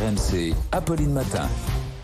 RMC, Apolline Matin.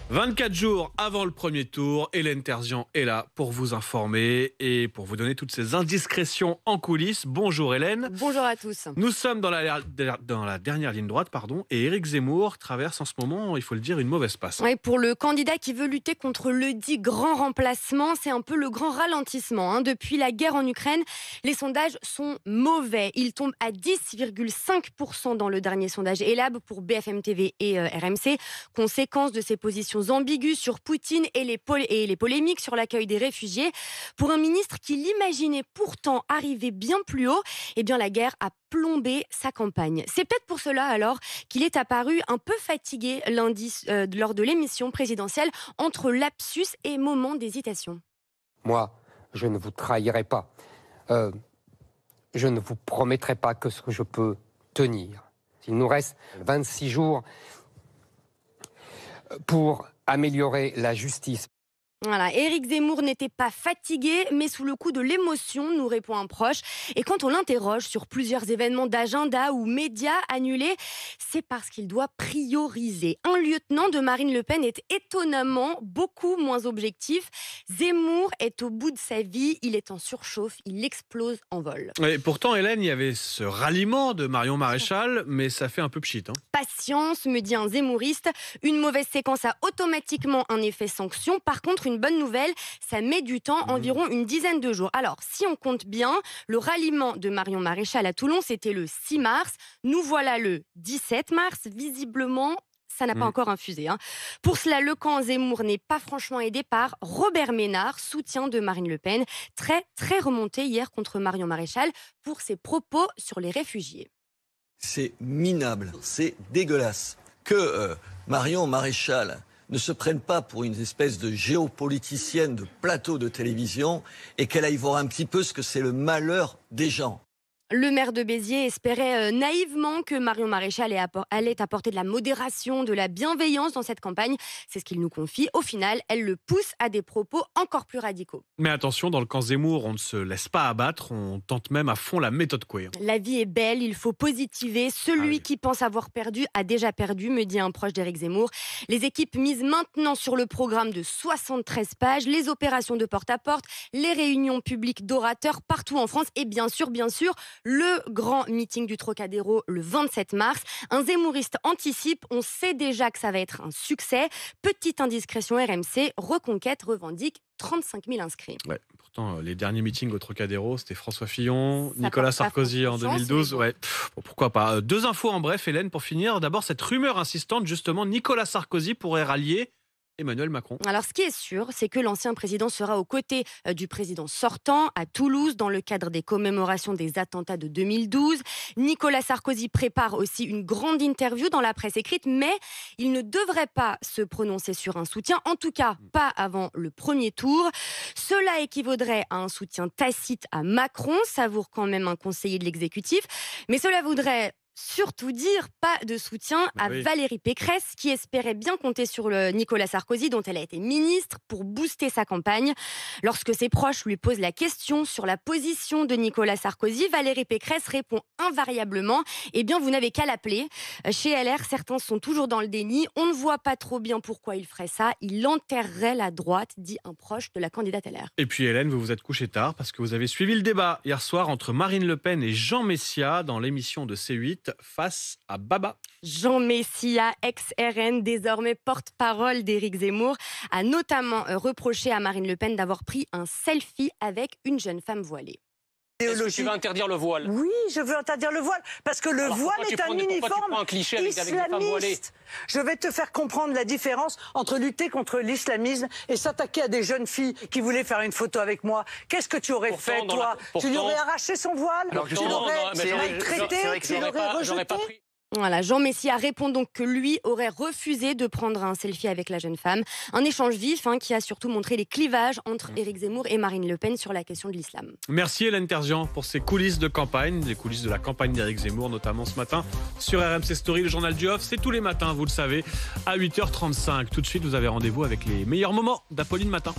24 jours avant le premier tour, Hélène Terzian est là pour vous informer et pour vous donner toutes ces indiscrétions en coulisses. Bonjour Hélène. Bonjour à tous. Nous sommes dans la dernière ligne droite, et Éric Zemmour traverse en ce moment, il faut le dire, une mauvaise passe. Oui, pour le candidat qui veut lutter contre le dit grand remplacement, c'est un peu le grand ralentissement. Depuis la guerre en Ukraine, les sondages sont mauvais. Ils tombent à 10,5% dans le dernier sondage Elab pour BFM TV et RMC. Conséquence de ces positions ambiguës sur Poutine et les polémiques sur l'accueil des réfugiés. Pour un ministre qui l'imaginait pourtant arriver bien plus haut, eh bien la guerre a plombé sa campagne. C'est peut-être pour cela alors qu'il est apparu un peu fatigué lundi lors de l'émission présidentielle, entre lapsus et moments d'hésitation. Moi, je ne vous trahirai pas. Je ne vous promettrai pas que ce que je peux tenir. Il nous reste 26 jours pour améliorer la justice. Voilà, Éric Zemmour n'était pas fatigué, mais sous le coup de l'émotion, nous répond un proche. Et quand on l'interroge sur plusieurs événements d'agenda ou médias annulés, c'est parce qu'il doit prioriser. Un lieutenant de Marine Le Pen est étonnamment beaucoup moins objectif. Zemmour est au bout de sa vie, il est en surchauffe, il explose en vol. Et pourtant, Hélène, il y avait ce ralliement de Marion Maréchal, mais ça fait un peu pchit. Patience, me dit un zemmouriste. Une mauvaise séquence a automatiquement un effet sanction. Par contre, une bonne nouvelle, ça met du temps, environ une dizaine de jours. Alors, si on compte bien, le ralliement de Marion Maréchal à Toulon, c'était le 6 mars. Nous voilà le 17 mars. Visiblement, ça n'a pas encore infusé. Pour cela, le camp Zemmour n'est pas franchement aidé par Robert Ménard, soutien de Marine Le Pen, très remonté hier contre Marion Maréchal pour ses propos sur les réfugiés. C'est minable, c'est dégueulasse. Que Marion Maréchal ne se prenne pas pour une espèce de géopoliticienne de plateau de télévision et qu'elle aille voir un petit peu ce que c'est le malheur des gens. Le maire de Béziers espérait naïvement que Marion Maréchal allait apporter de la modération, de la bienveillance dans cette campagne. C'est ce qu'il nous confie. Au final, elle le pousse à des propos encore plus radicaux. Mais attention, dans le camp Zemmour, on ne se laisse pas abattre. On tente même à fond la méthode Coué. La vie est belle, il faut positiver. Celui qui pense avoir perdu a déjà perdu, me dit un proche d'Éric Zemmour. Les équipes misent maintenant sur le programme de 73 pages, les opérations de porte-à-porte, les réunions publiques d'orateurs partout en France et bien sûr, le grand meeting du Trocadéro le 27 mars. Un zemmouriste anticipe, on sait déjà que ça va être un succès. Petite indiscrétion RMC, Reconquête revendique 35 000 inscrits. Ouais, pourtant, les derniers meetings au Trocadéro, c'était François Fillon, Nicolas Sarkozy en 2012. Ouais, pourquoi pas. Deux infos en bref, Hélène, pour finir. D'abord, cette rumeur insistante, justement, Nicolas Sarkozy pourrait rallier Emmanuel Macron. Alors, ce qui est sûr, c'est que l'ancien président sera aux côtés du président sortant à Toulouse dans le cadre des commémorations des attentats de 2012. Nicolas Sarkozy prépare aussi une grande interview dans la presse écrite, mais il ne devrait pas se prononcer sur un soutien, en tout cas pas avant le premier tour. Cela équivaudrait à un soutien tacite à Macron, savoure quand même un conseiller de l'exécutif, mais cela voudrait surtout dire pas de soutien à Valérie Pécresse qui espérait bien compter sur le Nicolas Sarkozy dont elle a été ministre pour booster sa campagne. Lorsque ses proches lui posent la question sur la position de Nicolas Sarkozy, Valérie Pécresse répond invariablement « Eh bien, vous n'avez qu'à l'appeler ». Chez LR, certains sont toujours dans le déni. On ne voit pas trop bien pourquoi il ferait ça. Il enterrerait la droite, dit un proche de la candidate LR. Et puis Hélène, vous vous êtes couchée tard parce que vous avez suivi le débat hier soir entre Marine Le Pen et Jean Messia dans l'émission de C8 face à Baba. Jean Messia, ex-RN, désormais porte-parole d'Éric Zemmour, a notamment reproché à Marine Le Pen d'avoir pris un selfie avec une jeune femme voilée. Est-ce que tu veux interdire le voile? Oui, je veux interdire le voile, parce que le voile est un uniforme islamiste. Je vais te faire comprendre la différence entre lutter contre l'islamisme et s'attaquer à des jeunes filles qui voulaient faire une photo avec moi. Qu'est-ce que tu aurais fait, toi? Tu lui aurais arraché son voile? Tu l'aurais maltraité? Tu l'aurais rejeté? Voilà, Jean Messia répond donc que lui aurait refusé de prendre un selfie avec la jeune femme. Un échange vif qui a surtout montré les clivages entre Éric Zemmour et Marine Le Pen sur la question de l'islam. Merci Hélène Terzian pour ces coulisses de campagne, les coulisses de la campagne d'Éric Zemmour, notamment ce matin sur RMC Story, le journal du Off. C'est tous les matins, vous le savez, à 8h35. Tout de suite, vous avez rendez-vous avec les meilleurs moments d'Apolline Matin.